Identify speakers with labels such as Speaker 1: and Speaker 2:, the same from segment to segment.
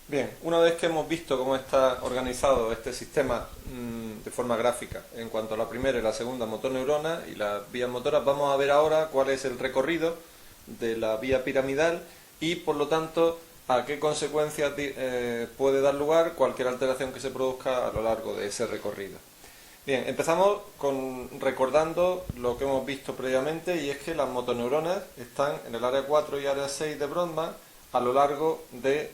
Speaker 1: Bien, una vez que hemos visto cómo está organizado este sistema de forma gráfica en cuanto a la primera y la segunda motoneurona y las vías motoras, vamos a ver ahora cuál es el recorrido de la vía piramidal y por lo tanto a qué consecuencias puede dar lugar cualquier alteración que se produzca a lo largo de ese recorrido. Bien, empezamos recordando lo que hemos visto previamente, y es que las motoneuronas están en el área 4 y área 6 de Brodmann a lo largo de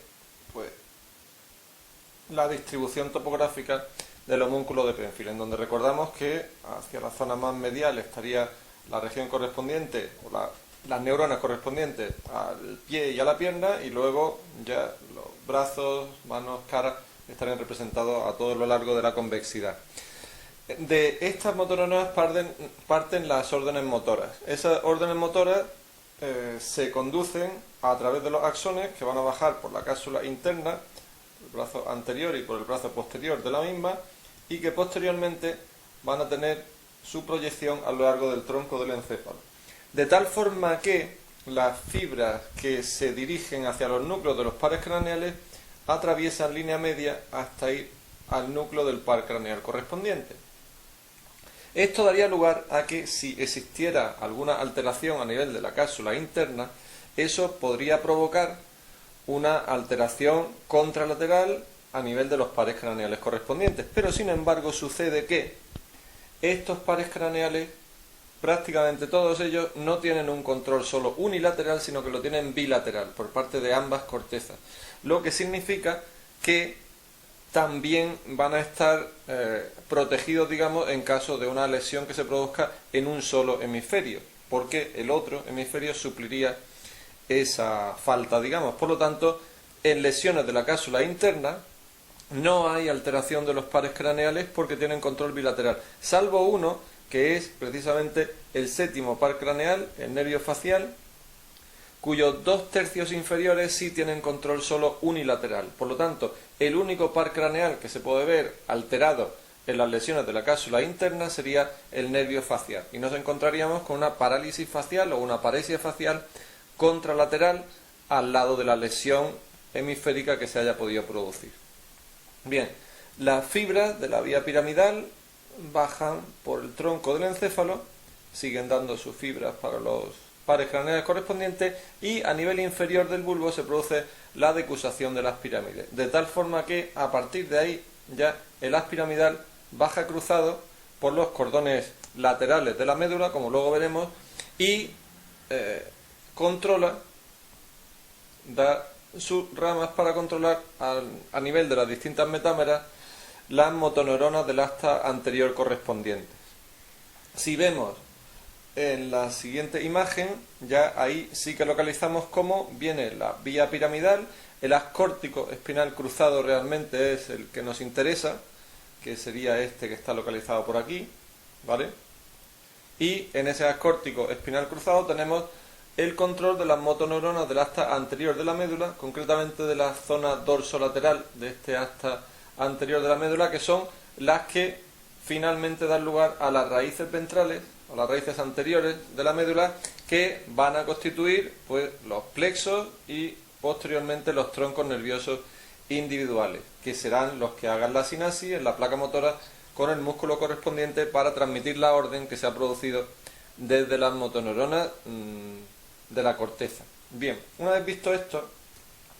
Speaker 1: la distribución topográfica del homúnculo de Penfield, en donde recordamos que hacia la zona más medial estaría la región correspondiente o las neuronas correspondientes al pie y a la pierna, y luego ya los brazos, manos, caras estarían representados a todo lo largo de la convexidad. De estas motoneuronas parten las órdenes motoras. Esas órdenes motoras se conducen a través de los axones, que van a bajar por la cápsula interna, el brazo anterior y por el brazo posterior de la misma, y que posteriormente van a tener su proyección a lo largo del tronco del encéfalo. De tal forma que las fibras que se dirigen hacia los núcleos de los pares craneales atraviesan línea media hasta ir al núcleo del par craneal correspondiente. Esto daría lugar a que, si existiera alguna alteración a nivel de la cápsula interna, eso podría provocar una alteración contralateral a nivel de los pares craneales correspondientes. Pero sin embargo sucede que estos pares craneales, prácticamente todos ellos, no tienen un control solo unilateral, sino que lo tienen bilateral por parte de ambas cortezas, lo que significa que también van a estar protegidos, digamos, en caso de una lesión que se produzca en un solo hemisferio, porque el otro hemisferio supliría esa falta, digamos. Por lo tanto, en lesiones de la cápsula interna no hay alteración de los pares craneales porque tienen control bilateral, salvo uno, que es precisamente el séptimo par craneal, el nervio facial, cuyos 2/3 inferiores sí tienen control solo unilateral. Por lo tanto, el único par craneal que se puede ver alterado en las lesiones de la cápsula interna sería el nervio facial, y nos encontraríamos con una parálisis facial o una paresia facial contralateral al lado de la lesión hemisférica que se haya podido producir. Bien, las fibras de la vía piramidal bajan por el tronco del encéfalo, siguen dando sus fibras para los pares craneales correspondientes, y a nivel inferior del bulbo se produce la decusación de las pirámides, de tal forma que a partir de ahí ya el haz piramidal baja cruzado por los cordones laterales de la médula, como luego veremos, y da sus ramas para controlar a nivel de las distintas metámeras las motoneuronas del asta anterior correspondientes. Si vemos en la siguiente imagen, ya ahí sí que localizamos cómo viene la vía piramidal. El haz córtico espinal cruzado realmente es el que nos interesa, que sería este que está localizado por aquí, ¿vale? Y en ese haz córtico espinal cruzado tenemos el control de las motoneuronas del asta anterior de la médula, concretamente de la zona dorsolateral de este asta anterior de la médula, que son las que finalmente dan lugar a las raíces ventrales, o las raíces anteriores de la médula, que van a constituir pues los plexos y posteriormente los troncos nerviosos individuales, que serán los que hagan la sinasis en la placa motora con el músculo correspondiente para transmitir la orden que se ha producido desde las motoneuronas de la corteza. Bien, una vez visto esto,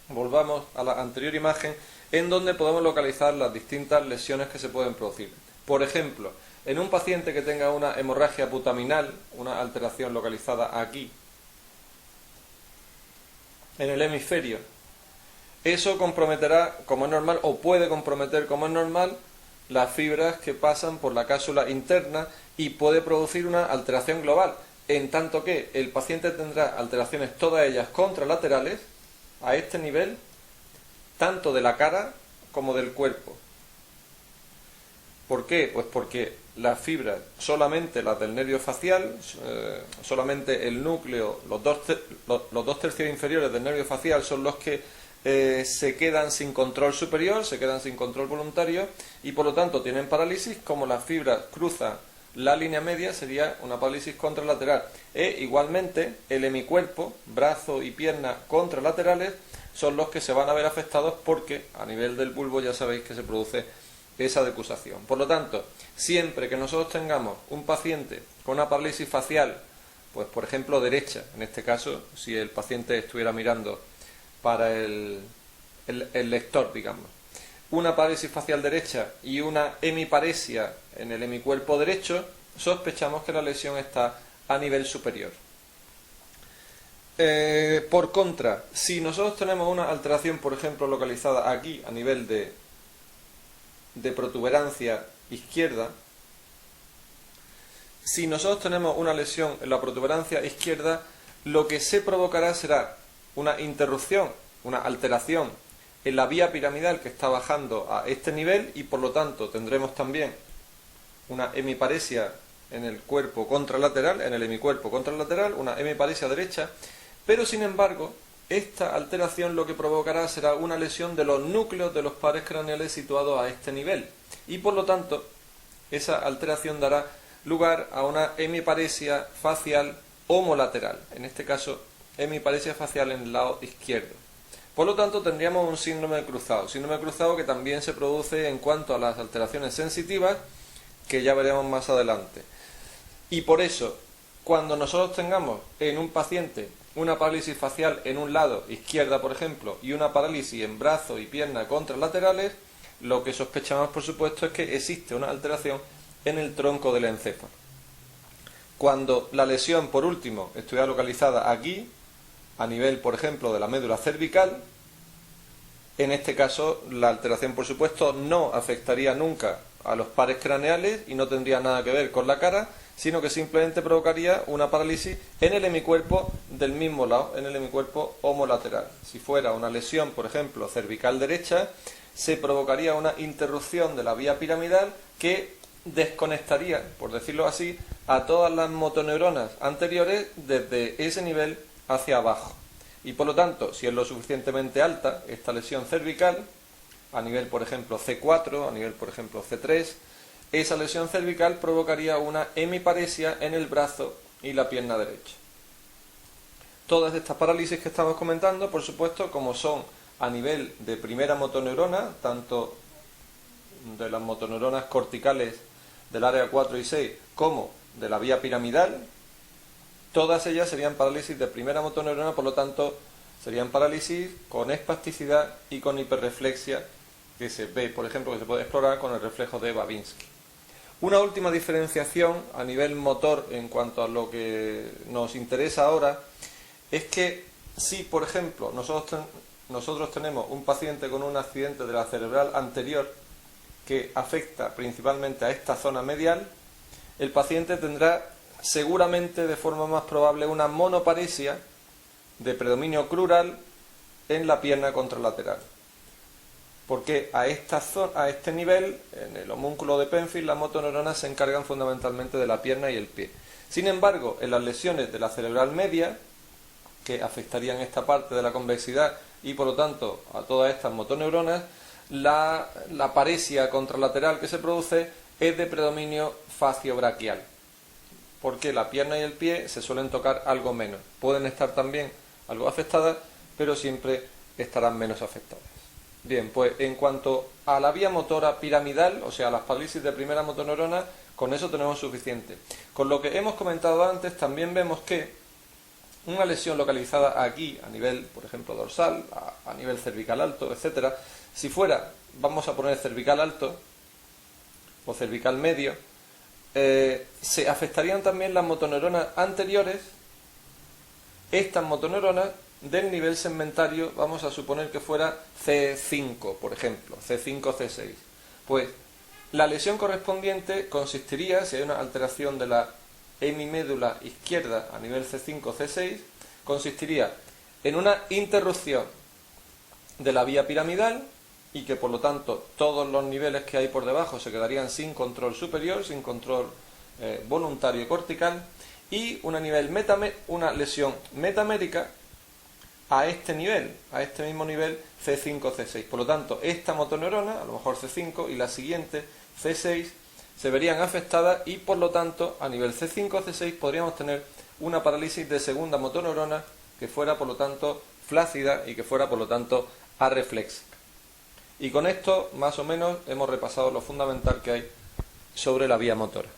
Speaker 1: volvamos a la anterior imagen, en donde podemos localizar las distintas lesiones que se pueden producir. Por ejemplo, en un paciente que tenga una hemorragia putaminal, una alteración localizada aquí, en el hemisferio, eso comprometerá, como es normal, o puede comprometer, como es normal, las fibras que pasan por la cápsula interna, y puede producir una alteración global, en tanto que el paciente tendrá alteraciones, todas ellas contralaterales, a este nivel, tanto de la cara como del cuerpo. ¿Por qué? Pues porque las fibras, solamente las del nervio facial, solamente el núcleo, los 2/3 inferiores del nervio facial son los que se quedan sin control superior, se quedan sin control voluntario, y por lo tanto tienen parálisis. Como las fibras cruzan la línea media, sería una parálisis contralateral. E igualmente el hemicuerpo, brazo y pierna contralaterales, son los que se van a ver afectados porque a nivel del bulbo ya sabéis que se produce esa decusación. Por lo tanto, siempre que nosotros tengamos un paciente con una parálisis facial, pues por ejemplo derecha, en este caso, si el paciente estuviera mirando para el lector, digamos, una parálisis facial derecha y una hemiparesia en el hemicuerpo derecho, sospechamos que la lesión está a nivel superior. Por contra, si nosotros tenemos una alteración, por ejemplo, localizada aquí a nivel de protuberancia izquierda, si nosotros tenemos una lesión en la protuberancia izquierda, lo que se provocará será una interrupción, una alteración en la vía piramidal que está bajando a este nivel y por lo tanto tendremos también una hemiparesia en el cuerpo contralateral, en el hemicuerpo contralateral, una hemiparesia derecha, pero sin embargo esta alteración lo que provocará será una lesión de los núcleos de los pares craneales situados a este nivel y por lo tanto esa alteración dará lugar a una hemiparesia facial homolateral, en este caso hemiparesia facial en el lado izquierdo. Por lo tanto tendríamos un síndrome cruzado que también se produce en cuanto a las alteraciones sensitivas, que ya veremos más adelante. Y por eso, cuando nosotros tengamos en un paciente una parálisis facial en un lado, izquierda por ejemplo, y una parálisis en brazo y pierna contralaterales, lo que sospechamos por supuesto es que existe una alteración en el tronco del encéfalo. Cuando la lesión, por último, estuviera localizada aquí, a nivel, por ejemplo, de la médula cervical, en este caso la alteración, por supuesto, no afectaría nunca a los pares craneales y no tendría nada que ver con la cara, sino que simplemente provocaría una parálisis en el hemicuerpo del mismo lado, en el hemicuerpo homolateral. Si fuera una lesión, por ejemplo, cervical derecha, se provocaría una interrupción de la vía piramidal que desconectaría, por decirlo así, a todas las motoneuronas anteriores desde ese nivel hacia abajo. Y por lo tanto, si es lo suficientemente alta esta lesión cervical, a nivel por ejemplo C4, a nivel por ejemplo C3, esa lesión cervical provocaría una hemiparesia en el brazo y la pierna derecha. Todas estas parálisis que estamos comentando, por supuesto, como son a nivel de primera motoneurona, tanto de las motoneuronas corticales del área 4 y 6 como de la vía piramidal, todas ellas serían parálisis de primera motoneurona, por lo tanto serían parálisis con espasticidad y con hiperreflexia, que se ve, por ejemplo, que se puede explorar con el reflejo de Babinski. Una última diferenciación a nivel motor en cuanto a lo que nos interesa ahora es que si, por ejemplo, nosotros tenemos un paciente con un accidente de la cerebral anterior que afecta principalmente a esta zona medial, el paciente tendrá seguramente de forma más probable una monoparesia de predominio crural en la pierna contralateral. Porque a este nivel, en el homúnculo de Penfield, las motoneuronas se encargan fundamentalmente de la pierna y el pie. Sin embargo, en las lesiones de la cerebral media, que afectarían esta parte de la convexidad y por lo tanto a todas estas motoneuronas, la paresia contralateral que se produce es de predominio faciobraquial, porque la pierna y el pie se suelen tocar algo menos. Pueden estar también algo afectadas, pero siempre estarán menos afectadas. Bien, pues en cuanto a la vía motora piramidal, o sea, las parálisis de primera motoneurona, con eso tenemos suficiente. Con lo que hemos comentado antes, también vemos que una lesión localizada aquí, a nivel, por ejemplo, dorsal, a nivel cervical alto, etcétera, si fuera, vamos a poner cervical alto o cervical medio, se afectarían también las motoneuronas anteriores. Estas motoneuronas del nivel segmentario, vamos a suponer que fuera C5, por ejemplo, C5, C6. Pues la lesión correspondiente consistiría, si hay una alteración de la hemimédula izquierda a nivel C5, C6, consistiría en una interrupción de la vía piramidal y que por lo tanto todos los niveles que hay por debajo se quedarían sin control superior, sin control voluntario cortical, y una lesión metamérica a este nivel, a este mismo nivel C5, C6. Por lo tanto, esta motoneurona, a lo mejor C5, y la siguiente C6, se verían afectadas y por lo tanto, a nivel C5, C6, podríamos tener una parálisis de segunda motoneurona que fuera, por lo tanto, flácida y que fuera, por lo tanto, arreflexiva. Y con esto, más o menos, hemos repasado lo fundamental que hay sobre la vía motora.